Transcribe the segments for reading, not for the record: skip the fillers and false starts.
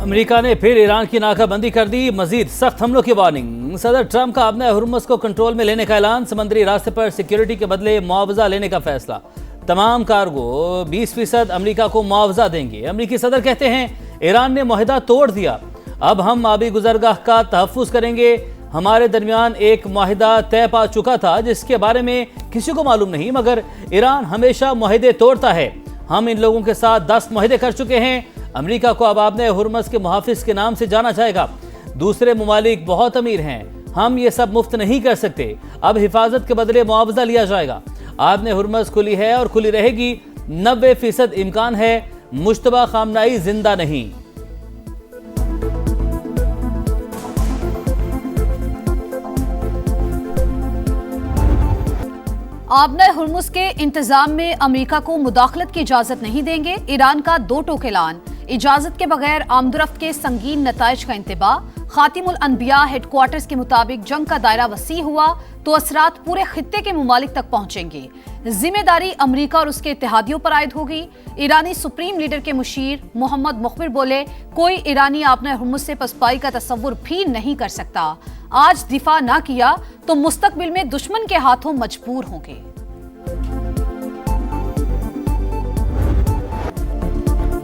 America ने फिर Iran की नाकाबंदी कर दी, मजीद सख्त हमलों की वार्निंग। सदर ट्रंप का अपने हुर्मुज़ को कंट्रोल में लेने का ऐलान, समंदरी रास्ते पर सिक्योरिटी के बदले मुआवजा लेने का फैसला। तमाम कार्गो 20% अमेरिका को मुआवजा देंगे। अमेरिकी सदर कहते हैं ईरान ने मुआहदा तोड़ दिया, अब हम आबी गुजरगाह का तहफ़्फ़ुज़ करेंगे। हमारे दरमियान एक मुआहदा तय पा चुका था जिसके बारे में किसी को मालूम नहीं, मगर ईरान हमेशा मुआहदे तोड़ता है। हम इन लोगों के साथ 10 मुआहदे कर चुके हैं। अमेरिका को अब आपने हुर्मुज़ के मुहाफिज के नाम से जाना जाएगा। दूसरे ममालिक बहुत अमीर हैं, हम ये सब मुफ्त नहीं कर सकते। अब हिफाजत के बदले मुआवजा लिया जाएगा। आपने हुर्मुज़ खुली है और खुली रहेगी। 90% इम्कान है मुश्तबा खामनाई जिंदा नहीं। आपने हुर्मुज़ के इंतजाम में अमेरिका को मुदाखलत की इजाजत नहीं देंगे। ईरान का दो टोक ऐलान, इजाजत के बगैर आमदरफ्त के संगीन नताइज का इंतबाह। खातिमुल अनबिया हेडक्वार्टर्स के मुताबिक जंग का दायरा वसी हुआ तो असरात पूरे खित्ते के मुमालिक तक पहुंचेंगे। जिम्मेदारी अमेरिका और उसके इत्तेहादियों पर आयद होगी। ईरानी सुप्रीम लीडर के मुशीर मोहम्मद मुखबिर बोले, कोई ईरानी आपने हुर्मुज़ से पसपाई का तस्वुर भी नहीं कर सकता। आज दिफा ना किया तो मुस्तकबिल में दुश्मन के हाथों मजबूर होंगे।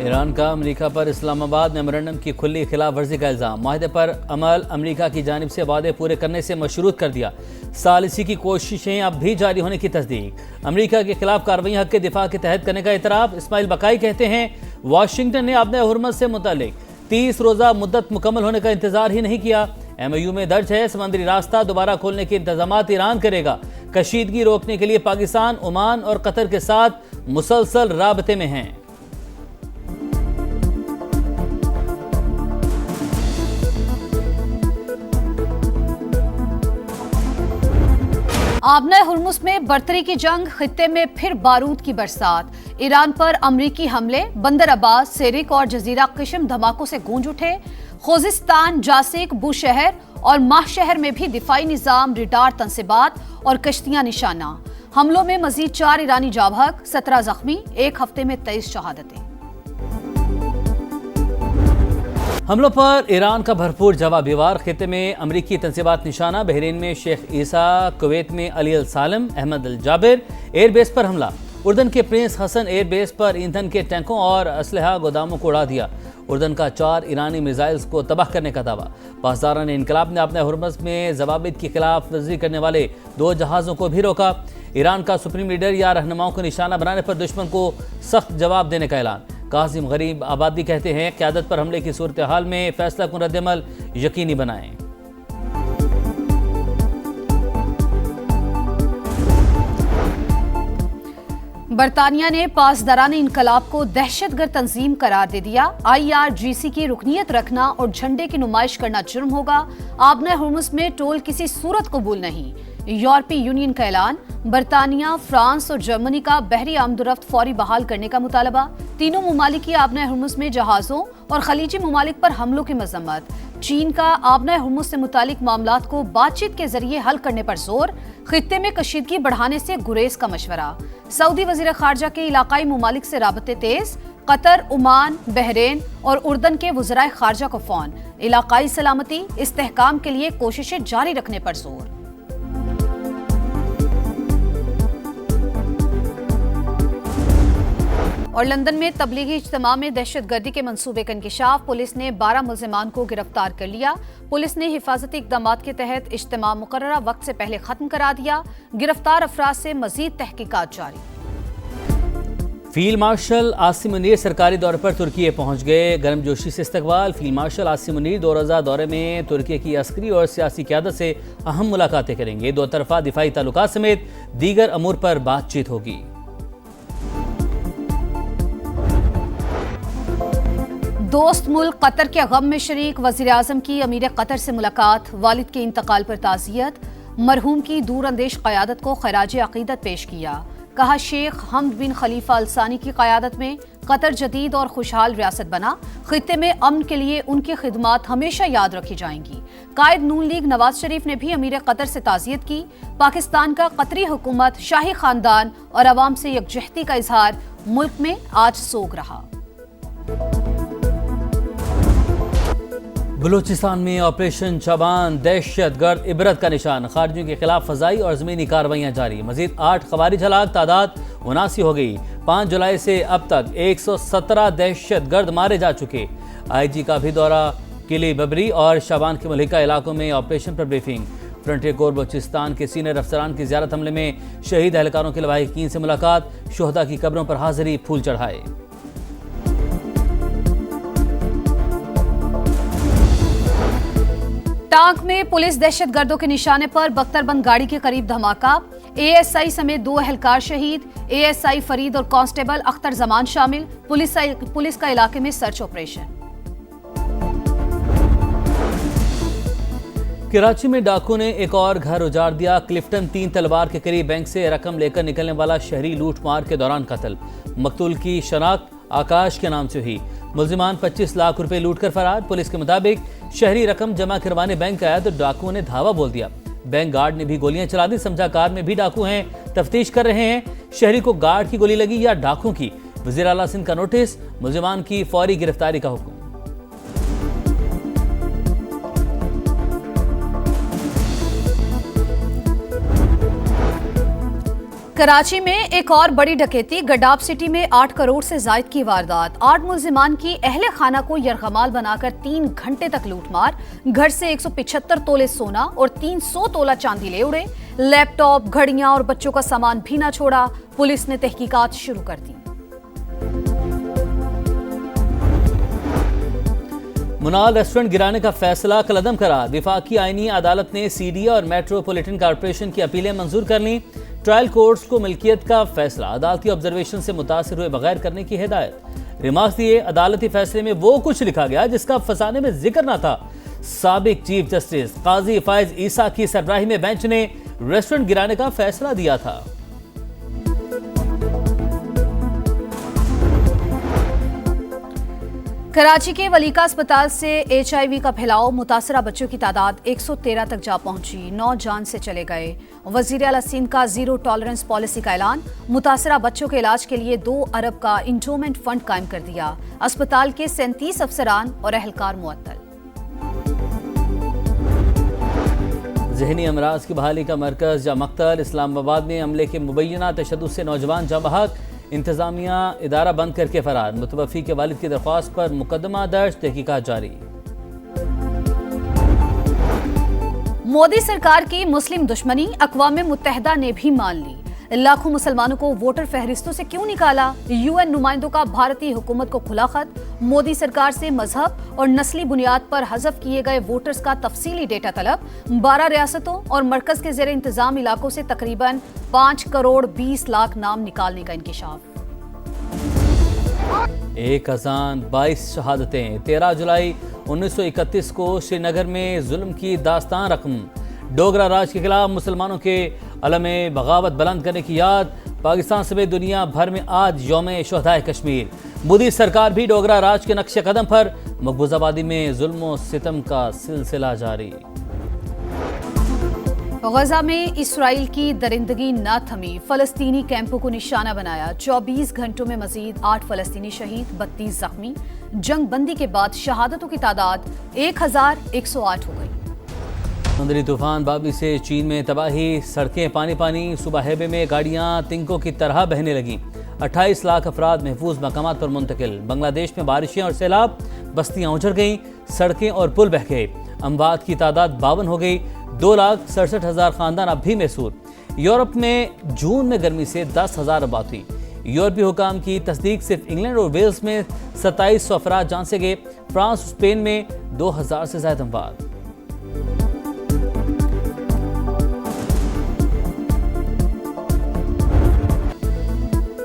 ईरान का अमेरिका पर इस्लामाबाद मेमोरेंडम की खुली खिलाफ वर्जी का इल्ज़ाम, माहिदे पर अमल अमेरिका की जानिब से वादे पूरे करने से मशरूत कर दिया। सालिसी की कोशिशें अब भी जारी होने की तस्दीक। अमेरिका के खिलाफ कार्रवाई हक के दिफा के तहत करने का इतराफ़। इस्माइल बकाई कहते हैं वाशिंगटन ने अपने हुर्मुज़ से मुतालिक 30 रोज़ा मुद्दत मुकम्मल होने का इंतजार ही नहीं किया। MOU में दर्ज है समंदरी रास्ता दोबारा खोलने के इंतजामात ईरान करेगा। कशीदगी रोकने के लिए पाकिस्तान, ओमान और कतर के साथ मुसलसल राबते में हैं। आबना हुर्मुज़ में बरतरी की जंग, खित्ते में फिर बारूद की बरसात। ईरान पर अमरीकी हमले, बंदर अब्बास, सेरिक और जजीरा किस्म धमाकों से गूंज उठे। खुजिस्तान, जासिक, बुशहर और माहशहर में भी दिफाई निजाम, रिडार तंसिबात और कश्तियां निशाना। हमलों में मजीद 4 ईरानी जाबहक, 17 जख्मी, एक हफ्ते में 23 शहादतें। हमलों पर ईरान का भरपूर जवाबी वार। खित्ते में अमरीकी तंसीबात निशाना। बहरीन में शेख ईसा, कुवैत में अली अल सालम, अहमद अल जाबिर एयरबेस पर हमला। उर्दन के प्रिंस हसन एयरबेस पर ईंधन के टैंकों और असलहा गोदामों को उड़ा दिया। उर्दन का 4 ईरानी मिसाइल्स को तबाह करने का दावा। पासदारान इनकलाब ने अपने हुर्मुज़ में जवाबित की खिलाफ वर्जी करने वाले 2 जहाज़ों को भी रोका। ईरान का सुप्रीम लीडर या रहनुमाओं को निशाना बनाने पर दुश्मन को सख्त जवाब देने का ऐलान। कासिम गरीब आबादी कहते हैं क़यादत पर हमले की सूरत हाल में फैसला कुन रद्द-ए-अमल यकीनी बनाएं। बरतानिया ने पासदारान इनकलाब को दहशतगर्द तंजीम करार दे दिया। IRGC की रुकनीत रखना और झंडे की नुमाइश करना जुर्म होगा। आबना हुर्मुज़ में टोल किसी सूरत कबूल नहीं। यूरोपीय यूनियन का ऐलान। बरतानिया, फ्रांस और जर्मनी का बहरी आमदरफ्त फौरी बहाल करने का मुतालबा। तीनों ममालिक की आबना हुर्मुज़ में जहाज़ों और खलीजी ममालिक पर हमलों की मजम्मत। चीन का आबना हुर्मुज़ से मुतालिक मामलात को बातचीत के जरिए हल करने पर जोर। खित्ते में कशीदगी बढ़ाने से गुरेज का मशवरा। सऊदी वजीर खारजा के इलाकाई ममालिक से राबते तेज। कतर, ओमान, बहरीन और उर्दन के वज़राए खारजा को फ़ोन। इलाकाई सलामती इस्तेहकाम के लिए कोशिशें जारी रखने पर जोर। और लंदन में तबलीगी इज्तिमा में दहशतगर्दी के मंसूबे का इंकिशाफ। पुलिस ने 12 मुल्जिमान को गिरफ्तार कर लिया। पुलिस ने हिफाजती इक़दामात के तहत इज्तिमा मुकर्ररा वक्त से पहले खत्म करा दिया। गिरफ्तार अफराद से मजीद तहकीकात जारी। फील्ड मार्शल आसिम मुनीर सरकारी दौरे पर तुर्की पहुंच गए। गर्मजोशी से इस्तकबाल। फील्ड मार्शल आसिम मुनीर 2 रोज़ा दौरे में तुर्की की अस्करी और सियासी क़यादत से अहम मुलाकातें करेंगे। 2 तरफ़ा दिफाई ताल्लुकात समेत दीगर अमूर पर बातचीत होगी। दोस्त मुल्क कतर के गम में शरीक। वज़ीर आज़म की अमीर कतर से मुलाकात। वालिद के इंतकाल पर ताज़ियत। मरहूम की दूरअंदेश क़यादत को खराज अक़ीदत पेश किया। कहा शेख हमद बिन खलीफा अल सानी की क़यादत में कतर जदीद और खुशहाल रियासत बना। खित्ते में अमन के लिए उनकी खिदमात हमेशा याद रखी जाएंगी। कायद नून लीग नवाज शरीफ ने भी अमीर कतर से ताज़ियत की। पाकिस्तान का कतरी हुकूमत, शाही खानदान और अवाम से यकजहती का इजहार। मुल्क में आज सोग रहा। बलूचिस्तान में ऑपरेशन शबान दहशतगर्द इबरत का निशान, खारजियों के खिलाफ फजाई और जमीनी कार्रवाइयां जारी। मजीद 8 खवारिज हलाक, तादाद 79 हो गई। 5 जुलाई से अब तक 117 दहशतगर्द मारे जा चुके। IG का भी दौरा, किले बबरी और शबान के मलिका इलाकों में ऑपरेशन पर ब्रीफिंग। फ्रंटियर कोर बलूचिस्तान के सीनियर अफसरान की ज़ियारत, हमले में शहीद एहलकारों के लवाहिकीन से मुलाकात, शोहदा की कब्रों पर हाजिरी, फूल चढ़ाए। टांक में पुलिस दहशतगर्दों के निशाने पर बख्तरबंद गाड़ी के करीब धमाका, ASI समेत 2 एहलकार शहीद। ASI फरीद और कांस्टेबल अख्तर जमान शामिल। पुलिस का इलाके में सर्च ऑपरेशन। कराची में डाकू ने एक और घर उजाड़ दिया। क्लिफ्टन 3 तलवार के करीब बैंक से रकम लेकर निकलने वाला शहरी लूटमार के दौरान कत्ल। मकतूल की शनाख्त आकाश के नाम से हुई। मुल्जिमान 25 लाख रुपए लूट कर फरार। पुलिस के मुताबिक शहरी रकम जमा करवाने बैंक आया तो डाकुओं ने धावा बोल दिया। बैंक गार्ड ने भी गोलियां चला दी। समझा कार में भी डाकू हैं, तफ्तीश कर रहे हैं शहरी को गार्ड की गोली लगी या डाकुओं की। वजीर आला सिंध का नोटिस, मुल्जिमान की फौरी गिरफ्तारी का हुक्म। कराची में एक और बड़ी डकैती। गडाब सिटी में 8 करोड़ से जायद की वारदात। 8 मुल्जिमान की अहले खाना को यरगमाल बनाकर 3 घंटे तक लूटमार। घर से 175 तोले सोना और 300 तोला चांदी ले उड़े। लैपटॉप, घड़ियां और बच्चों का सामान भी ना छोड़ा। पुलिस ने तहकीकात शुरू कर दी। मुनाल रेस्टोरेंट गिराने का फैसला कलअदम करार। विफाकी आईनी अदालत ने CDA और मेट्रोपॉलिटन कॉरपोरेशन की अपीलें मंजूर कर लीं। ट्रायल कोर्ट्स को मिल्कियत का फैसला अदालती ऑब्जर्वेशन से मुतासिर हुए बगैर करने की हिदायत। रिमार्क्स दिए, अदालती फैसले में वो कुछ लिखा गया जिसका फसाने में जिक्र ना था। साबिक चीफ जस्टिस काजी फायज ईसा की सरबराही में बेंच ने रेस्टोरेंट गिराने का फैसला दिया था। कराची के वलीका अस्पताल से HIV का फैलाव, मुतासरा बच्चों की तादाद 113 तक जा पहुंची। 9 जान से चले गए। वजीर आला सिंध का जीरो टॉलरेंस पॉलिसी का ऐलान। मुतासरा बच्चों के इलाज के लिए 2 अरब का इंडोमेंट फंड कायम कर दिया। अस्पताल के 37 अफसरान और एहलकार मुअत्तल। जहनी अमराज की बहाली का मरकज या मकतल। इस्लामाबाद में हमले के मुबैना तशद्दुद से नौजवान जाँ बहक। इंतजामिया इदारा बंद करके फरार। मुतवफ़ी के वालिद की दरख्वास्त पर मुकदमा दर्ज, तहकीकात जारी। मोदी सरकार की मुस्लिम दुश्मनी अक़वाम मुत्तहिदा ने भी मान ली। लाखों मुसलमानों को वोटर फहरिस्तों से क्यों निकाला? UN नुमाइंदों का भारतीय हुकूमत को खुला खत। मोदी सरकार से मजहब और नस्ली बुनियाद पर हज़फ किए गए वोटर्स का तफसीली डेटा तलब। 12 रियासतों और मरकज के ज़ेर इंतजाम इलाकों से तकरीबन 5 करोड़ 20 लाख नाम निकालने का इंकिशाफ। 1 अज़ान 22 शहादतें। 13 जुलाई 1931 को श्रीनगर में जुल्म की दास्तान रकम। डोगरा राज के खिलाफ मुसलमानों के अलमे बगावत बुलंद करने की याद। पाकिस्तान समेत दुनिया भर में आज यौम शुहदाए कश्मीर। मोदी सरकार भी डोगरा राज के नक्शे कदम पर। मकबूज आबादी में जुल्म सितम का सिलसिला जारी। गजा में इसराइल की दरिंदगी न थमी। फलस्तीनी कैंपों को निशाना बनाया। 24 घंटों में मजीद 8 फलस्तीनी शहीद, 32 जख्मी। जंग बंदी के बाद शहादतों की तादाद 1108 हो गई। समुद्री तूफान बाबी से चीन में तबाही। सड़कें पानी पानी। सुबह हेबे में गाड़ियां तिनकों की तरह बहने लगीं। 28 लाख अफराद महफूज मकामात पर मुंतकिल। बांग्लादेश में बारिशें और सैलाब, बस्तियां उजड़ गईं, सड़कें और पुल बह गए। अमवात की तादाद 52 हो गई। 2,67,000 खानदान अब भी मैसूर। यूरोप में जून में गर्मी से 10,000 अबात हुई। यूरोपीय हुकाम की तस्दीक, सिर्फ इंग्लैंड और वेल्स में 2700 अफराद जान से गए। फ्रांस, स्पेन में 2000 से ज्यादा अमवात।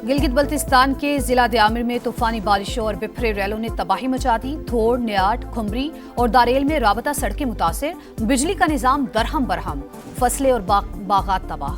गिलगित बल्तिस्तान के जिला दयामिर में तूफानी बारिशों और बिफरे रैलों ने तबाही मचा दी। थोड़, नियाट, खुमरी और दारेल में राबता सड़कें मुतासिर। बिजली का निजाम दरहम बरहम। फसलें और बागात तबाह।